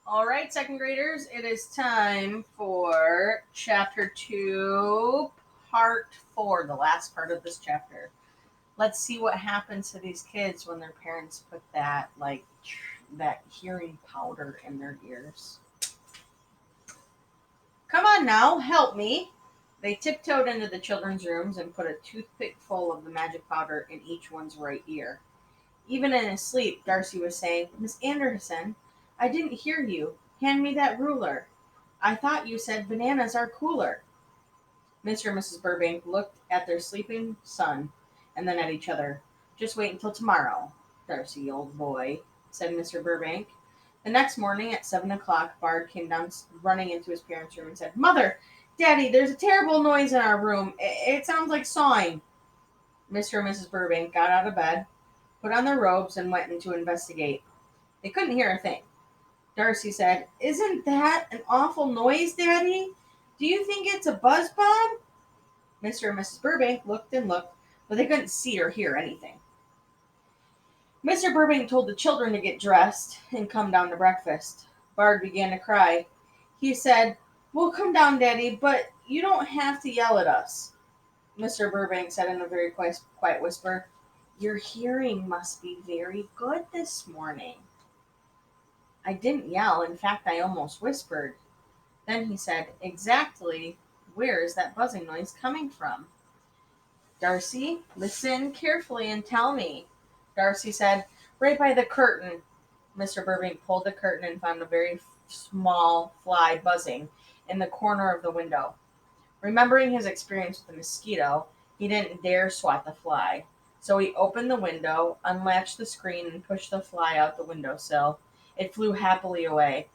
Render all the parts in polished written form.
All right, second graders, it is time for chapter 2, part 4, the last part of this chapter. Let's see what happens to these kids when their parents put that hearing powder in their ears. Come on now, help me. They tiptoed into the children's rooms and put a toothpick full of the magic powder in each one's right ear. Even in his sleep, Darcy was saying, Miss Anderson, I didn't hear you. Hand me that ruler. I thought you said bananas are cooler. Mr. and Mrs. Burbank looked at their sleeping son and then at each other. Just wait until tomorrow, Darcy, old boy, said Mr. Burbank. The next morning at 7 o'clock, Bard came down running into his parents' room and said, Mother, Daddy, there's a terrible noise in our room. It sounds like sawing. Mr. and Mrs. Burbank got out of bed, put on their robes, and went in to investigate. They couldn't hear a thing. Darcy said, Isn't that an awful noise, Daddy? Do you think it's a buzz bomb? Mr. and Mrs. Burbank looked and looked, but they couldn't see or hear anything. Mr. Burbank told the children to get dressed and come down to breakfast. Bard began to cry. He said, We'll come down, Daddy, but you don't have to yell at us. Mr. Burbank said in a very quiet whisper, Your hearing must be very good this morning. I didn't yell. In fact, I almost whispered. Then he said, Exactly where is that buzzing noise coming from? Darcy, listen carefully and tell me. Darcy said, Right by the curtain. Mr. Burbank pulled the curtain and found a very small fly buzzing in the corner of the window. Remembering his experience with the mosquito, he didn't dare swat the fly. So he opened the window, unlatched the screen, and pushed the fly out the windowsill. It flew happily away.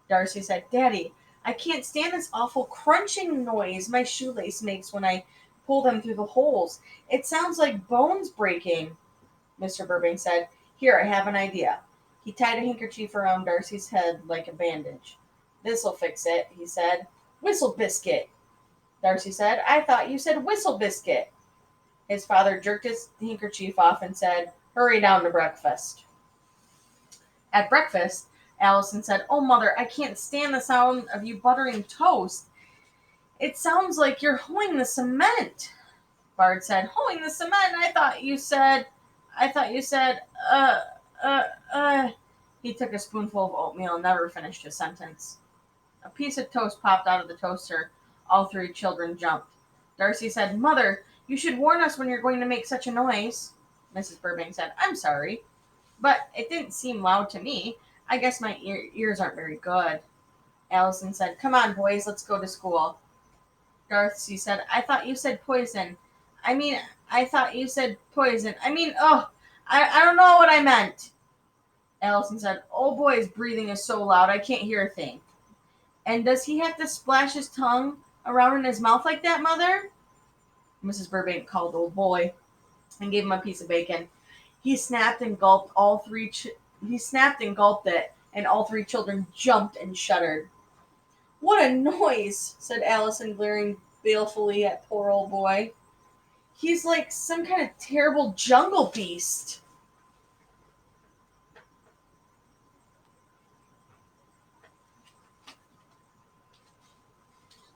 Darcy said, Daddy, I can't stand this awful crunching noise my shoelace makes when I pull them through the holes. It sounds like bones breaking. Mr. Burbank said, Here, I have an idea. He tied a handkerchief around Darcy's head like a bandage. This'll fix it, he said. Whistle biscuit. Darcy said, I thought you said whistle biscuit. His father jerked his handkerchief off and said, Hurry down to breakfast. At breakfast, Allison said, Oh, Mother, I can't stand the sound of you buttering toast. It sounds like you're hoeing the cement. Bard said, Hoeing the cement? I thought you said, uh, uh. He took a spoonful of oatmeal and never finished his sentence. A piece of toast popped out of the toaster. All three children jumped. Darcy said, Mother, you should warn us when you're going to make such a noise. Mrs. Burbank said, I'm sorry, but it didn't seem loud to me. I guess my ears aren't very good. Allison said, Come on, boys, let's go to school. Darcy said, I thought you said poison. I mean, I thought you said poison. I don't know what I meant. Allison said, Oh, boy's breathing is so loud, I can't hear a thing. And does he have to splash his tongue around in his mouth like that, Mother? Mrs. Burbank called old boy and gave him a piece of bacon. He snapped and gulped he snapped and gulped it, and all three children jumped and shuddered. What a noise, said Allison, glaring balefully at poor old boy. He's like some kind of terrible jungle beast.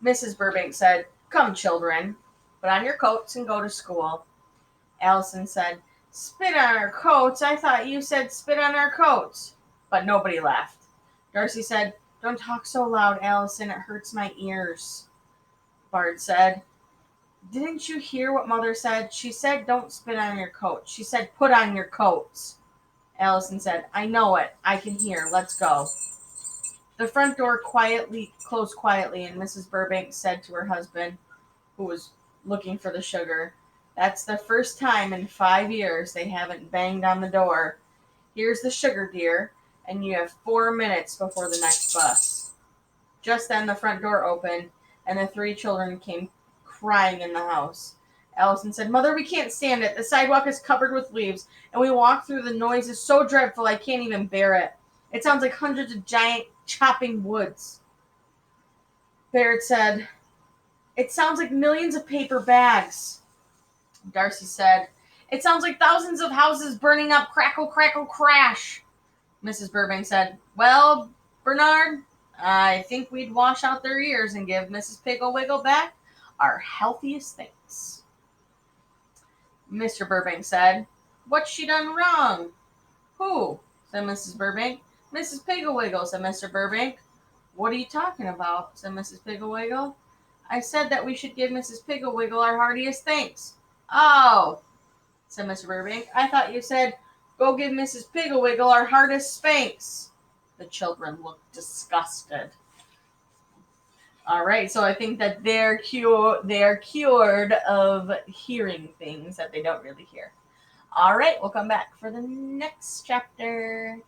Mrs. Burbank said, Come, children, put on your coats and go to school. Allison said, Spit on our coats? I thought you said spit on our coats. But nobody laughed. Darcy said, Don't talk so loud, Allison. It hurts my ears. Bard said, Didn't you hear what Mother said? She said don't spit on your coats. She said put on your coats. Allison said, I know it. I can hear. Let's go. The front door quietly closed quietly, and Mrs. Burbank said to her husband, who was looking for the sugar, That's the first time in 5 years they haven't banged on the door. Here's the sugar, dear, and you have 4 minutes before the next bus. Just then the front door opened, and the three children came crying in the house. Allison said, Mother, we can't stand it. The sidewalk is covered with leaves, and we walk through the noise is so dreadful I can't even bear it. It sounds like hundreds of giant chopping woods. Barrett said, It sounds like millions of paper bags. Darcy said, It sounds like thousands of houses burning up, crackle, crackle, crash. Mrs. Burbank said, Well, Bernard, I think we'd wash out their ears and give Mrs. Piggle-Wiggle back our healthiest thanks. Mr. Burbank said, "What's she done wrong?" "Who?" said Mrs. Burbank. "Mrs. Piggle-Wiggle," said Mr. Burbank. "What are you talking about?" said Mrs. Piggle-Wiggle. "I said that we should give Mrs. Piggle-Wiggle our heartiest thanks." "Oh," said Mr. Burbank. "I thought you said, go give Mrs. Piggle-Wiggle our hardest spanks." The children looked disgusted. All right, so I think that they're cured of hearing things that they don't really hear. All right, we'll come back for the next chapter.